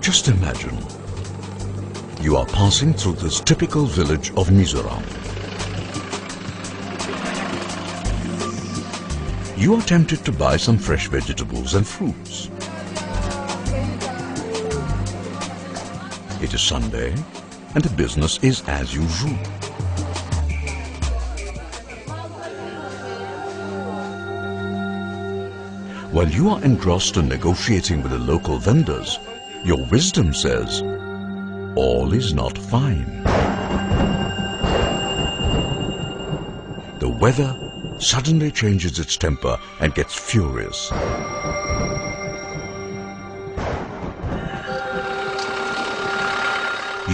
Just imagine, you are passing through this typical village of Mizoram. You are tempted to buy some fresh vegetables and fruits. It is Sunday and the business is as usual. While you are engrossed in negotiating with the local vendors, your wisdom says, all is not fine. The weather suddenly changes its temper and gets furious.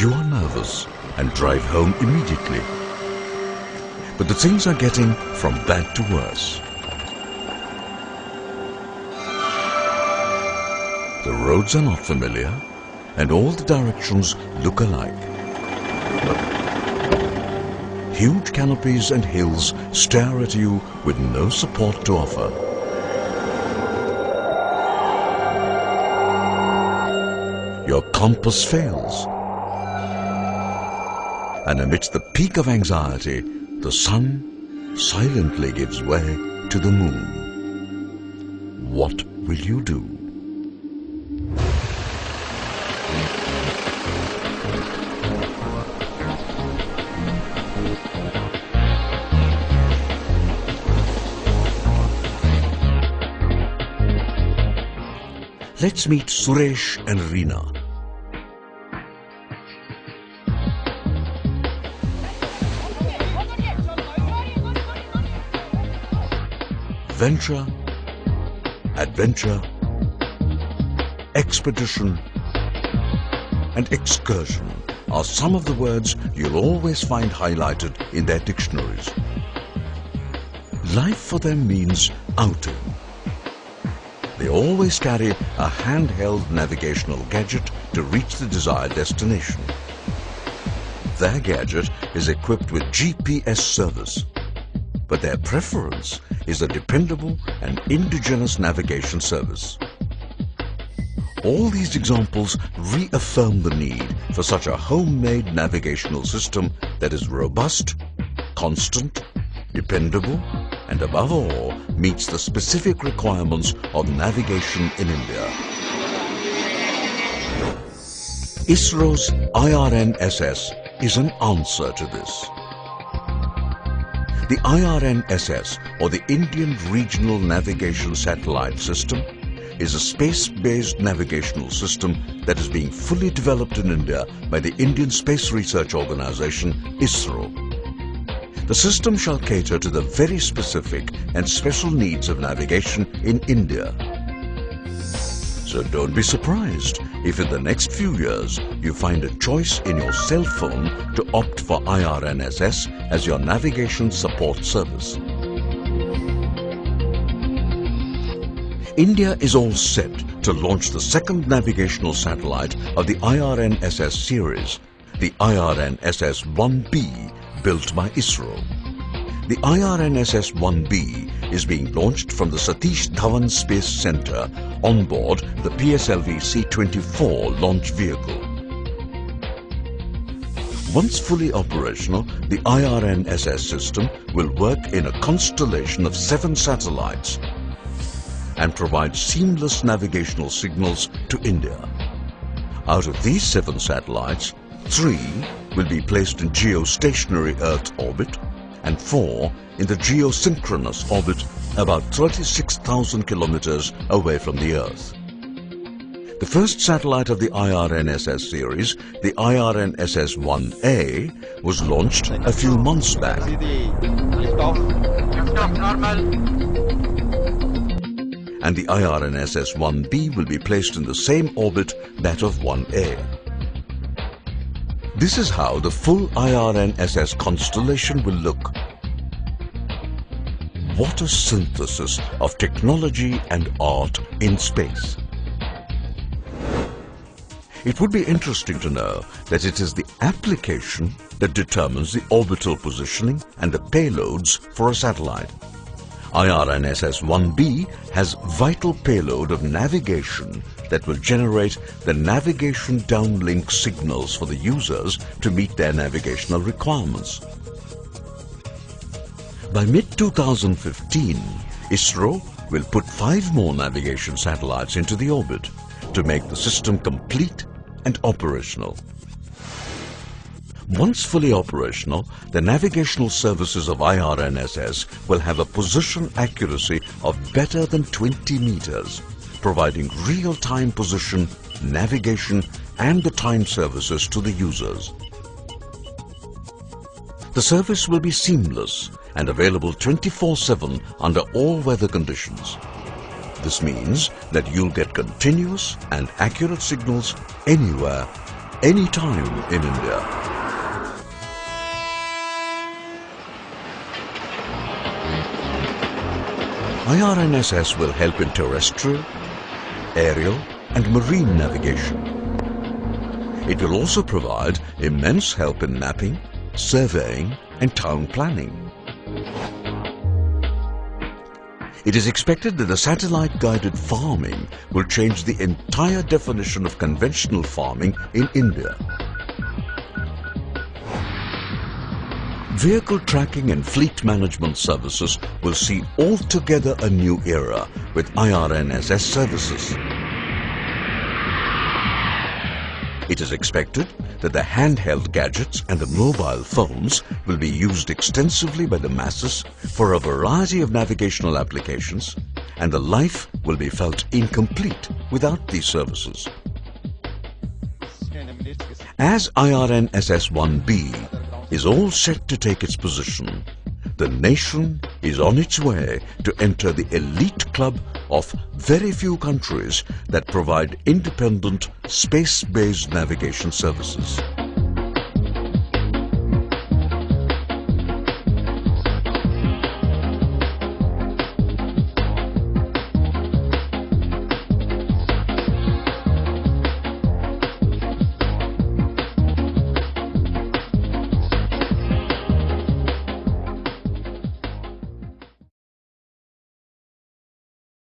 You are nervous and drive home immediately. But the things are getting from bad to worse. The roads are not familiar, and all the directions look alike. Huge canopies and hills stare at you with no support to offer. Your compass fails. And amidst the peak of anxiety, the sun silently gives way to the moon. What will you do? Let's meet Suresh and Reena. Venture, adventure, expedition, and excursion are some of the words you'll always find highlighted in their dictionaries. Life for them means outing. They always carry a handheld navigational gadget to reach the desired destination. Their gadget is equipped with GPS service, but their preference is a dependable and indigenous navigation service. All these examples reaffirm the need for such a homemade navigational system that is robust, constant, dependable, and above all, meets the specific requirements of navigation in India. ISRO's IRNSS is an answer to this. The IRNSS, or the Indian Regional Navigation Satellite System, is a space-based navigational system that is being fully developed in India by the Indian Space Research Organization, ISRO. The system shall cater to the very specific and special needs of navigation in India. So don't be surprised if in the next few years you find a choice in your cell phone to opt for IRNSS as your navigation support service. India is all set to launch the second navigational satellite of the IRNSS series, the IRNSS-1B, built by ISRO. The IRNSS-1B is being launched from the Satish Dhawan Space Center on board the PSLV C-24 launch vehicle. Once fully operational, the IRNSS system will work in a constellation of 7 satellites and provide seamless navigational signals to India. Out of these 7 satellites, 3 will be placed in geostationary Earth orbit and 4 in the geosynchronous orbit about 36,000 kilometers away from the Earth. The first satellite of the IRNSS series, the IRNSS-1A, was launched a few months back. And the IRNSS-1B will be placed in the same orbit that of 1A. This is how the full IRNSS constellation will look. What a synthesis of technology and art in space. It would be interesting to know that it is the application that determines the orbital positioning and the payloads for a satellite. IRNSS-1B has vital payload of navigation that will generate the navigation downlink signals for the users to meet their navigational requirements. By mid-2015, Isro will put 5 more navigation satellites into the orbit to make the system complete and operational. Once fully operational, the navigational services of IRNSS will have a position accuracy of better than 20 meters, providing real-time position, navigation and the time services to the users. The service will be seamless and available 24/7 under all weather conditions. This means that you'll get continuous and accurate signals anywhere, anytime in India. IRNSS will help in terrestrial, aerial and marine navigation. It will also provide immense help in mapping, surveying and town planning. It is expected that the satellite-guided farming will change the entire definition of conventional farming in India. Vehicle tracking and fleet management services will see altogether a new era with IRNSS services. It is expected that the handheld gadgets and the mobile phones will be used extensively by the masses for a variety of navigational applications, and the life will be felt incomplete without these services. As IRNSS-1B is all set to take its position, the nation is on its way to enter the elite club of very few countries that provide independent space-based navigation services.